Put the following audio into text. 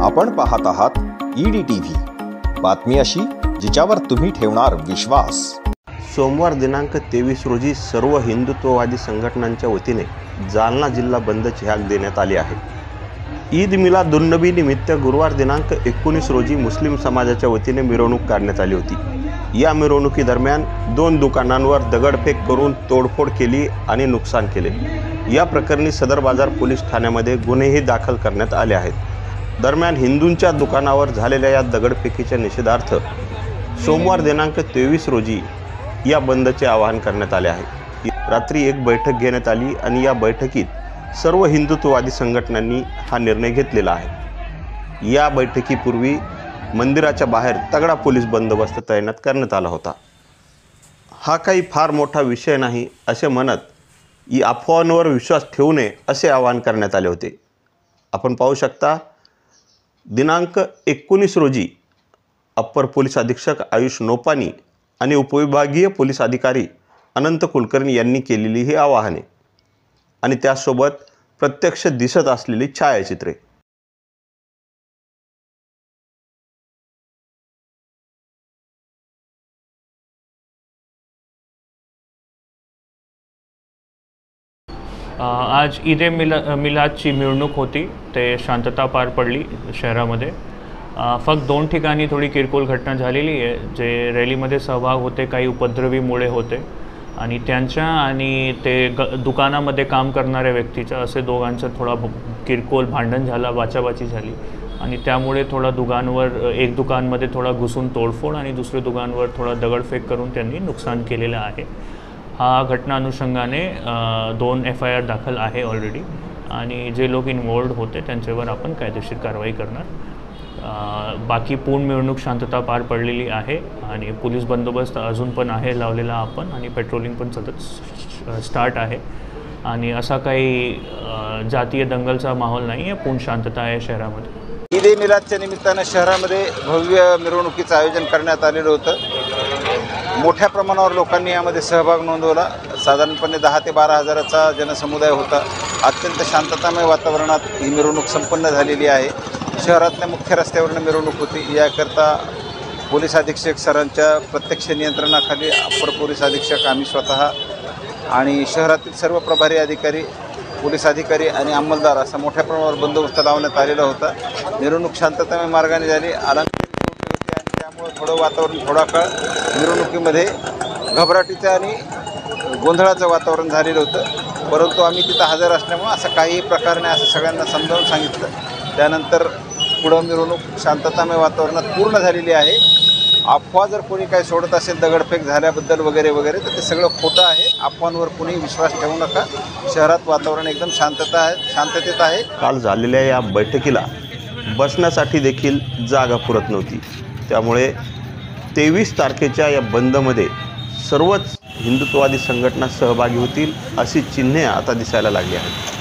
आपण पाहत आहात EDTV, बातमी अशी जिच्यावर तुम्ही ठेवणार विश्वास। सोमवार दिनांक 23 रोजी सर्व हिंदुत्ववादी संघटनांच्या वतीने जालना जिल्हा बंदची हाक देण्यात आली आहे। ईद मिलादुन्नबी निमित्त गुरुवार दिनांक 19 रोजी मुस्लिम समाजाच्या वतीने मिरवणूक काढण्यात आली होती। या मिरवणुकीदरम्यान 2 दुकानांवर दगडफेक करून तोडफोड केली आणि नुकसान केले। या प्रकरणी सदर बाजार पोलीस ठाण्यामध्ये गुन्हेही दाखल करण्यात आले आहेत। दरम्यान हिंदूंच्या दुकानावर झालेल्या या दगडफेकीच्या निषेधार्थ सोमवार दिनांक 23 रोजी या बंदचे आवाहन करण्यात आले आहे। रात्री एक बैठक घेण्यात आली आणि या बैठकीत सर्व हिंदुत्ववादी संघटनांनी हा निर्णय घेतलेला आहे। या बैठकीपूर्वी मंदिराच्या बाहेर तगडा पोलीस बंदोबस्त तैनात करण्यात आला होता। हा काही फार मोठा विषय नाही असे म्हणत या अफवांवर विश्वास ठेवू नये असे आवाहन करण्यात आले होते। आपण पाहू शकता दिनांक 19 रोजी अप्पर पोलीस अधीक्षक आयुष नोपानी आणि उपविभागीय पोलीस अधिकारी अनंत कुलकर्णी यांनी केलेली ही आवाहने आणि त्यासोबत प्रत्यक्ष दिसत असलेली छायाचित्रे। आज ईद मिलादची मिरवणूक होती, ते शांतता पार पडली शहरामध्ये। फक्त 2 ठिकाणी थोडी किरकोळ घटना झालेली आहे। जे रॅलीमध्ये सहभाग होते काही उपद्रवी मुळे होते आणि त्यांच्या आणि ते दुकानामध्ये काम करणाऱ्या व्यक्तीच्या असे दोघांचं थोडा किरकोळ भांडण झाला, बाचाबाची झाली आणि त्यामुळे थोडा एक दुकानमध्ये थोडा घुसून तोडफोड आणि दुसरे दुकानवर थोडा दगडफेक करून त्यांनी नुकसान केलेलं आहे। हा घटना अनुषंगाने 2 FIR दाखल आहे ऑलरेडी आणि जे लोक इन्वॉल्व्ड होते त्यांच्यावर आपण कायदेशीर कारवाई करणार। बाकी पूर्ण मिरवणूक शांतता पार पडलेली आहे आणि पोलीस बंदोबस्त अजून पण आहे लावलेला आपण आणि पेट्रोलिंग पण सतत स्टार्ट आहे आणि असा काही जातीय दंगलचा माहोल नाही आहे, पूर्ण शांतता आहे शहरामध्ये। ईद ए मिलादच्या निमित्तानं शहरामध्ये भव्य मिरवणुकीचं आयोजन करण्यात आलेलं होतं। मोठ्या प्रमाणावर लोकांनी यामध्ये सहभाग नोंदवला। साधारणपणे 10 ते 12 हजाराचा जनसमुदाय होता। अत्यंत शांततामय वातावरणात ही मिरवणूक संपन्न झालेली आहे। शहरातल्या मुख्य रस्त्यावरून मिरवणूक होती। याकरता पोलीस अधीक्षक सरांच्या प्रत्यक्ष नियंत्रणाखाली अप्पर पोलीस अधीक्षक आम्ही स्वतः आणि शहरातील सर्व प्रभारी अधिकारी, पोलीस अधिकारी आणि अंमलदार असा मोठ्या प्रमाणावर बंदोबस्त लावण्यात आलेला होता। मिरवणूक शांततामय मार्गाने झाली। त्यामुळे थोडं वातावरण थोडा काळ मिरवणुकीमध्ये घबराटीचं आणि गोंधळाचं वातावरण झालेलं होतं, परंतु आम्ही तिथं हजर असल्यामुळे असं काही प्रकार नाही असं सगळ्यांना समजावून सांगितलं। त्यानंतर पुढं मिरवणूक शांततामय वातावरणात पूर्ण झालेली आहे। अफवा जर कोणी काही सोडत असेल दगडफेक झाल्याबद्दल वगैरे वगैरे तर ते सगळं खोटं आहे। अफवांवर कोणी विश्वास ठेवू नका। शहरात वातावरण एकदम शांततेत आहे। काल झालेल्या या बैठकीला बसण्यासाठी देखील जागा पुरत नव्हती, त्यामुळे 23 तारखेच्या या बंदमध्ये सर्वच हिंदुत्ववादी संघटना सहभागी होतील अशी चिन्हे आता दिसायला लागली आहेत।